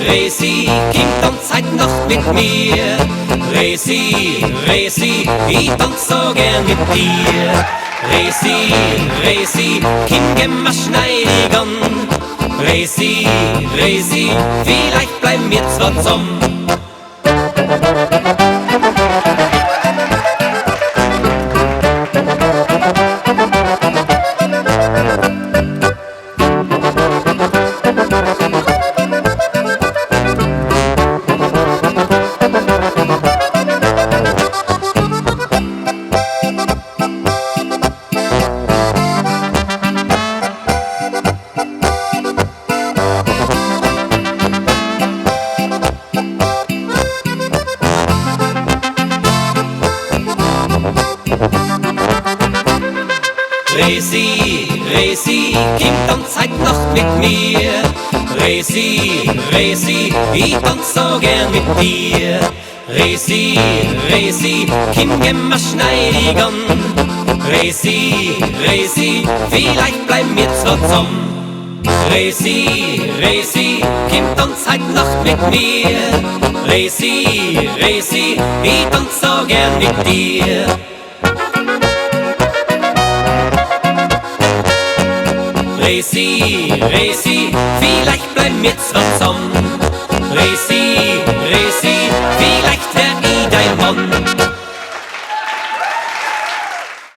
Resi, kind tanz heut Nacht mit mir. Resi, Resi, ich tanz so gern mit dir. Resi, Resi, kind geh mal schneidig an. Resi, Resi, vielleicht bleiben wir zwar zusammen. Resi, Resi, kind tanz heut Nacht mit mir. Resi, Resi, ich tanz so gern mit dir. Resi, Resi, kind geh mal schneidig an. Resi, Resi, vielleicht bleiben wir zwar zusammen. Resi, Resi, kind tanz heut Nacht mit mir. Resi, Resi, ich tanz so gern mit dir. Resi, Resi, vielleicht bleiben wir zwar zusammen. Resi, Resi, vielleicht wär ich dein Mann.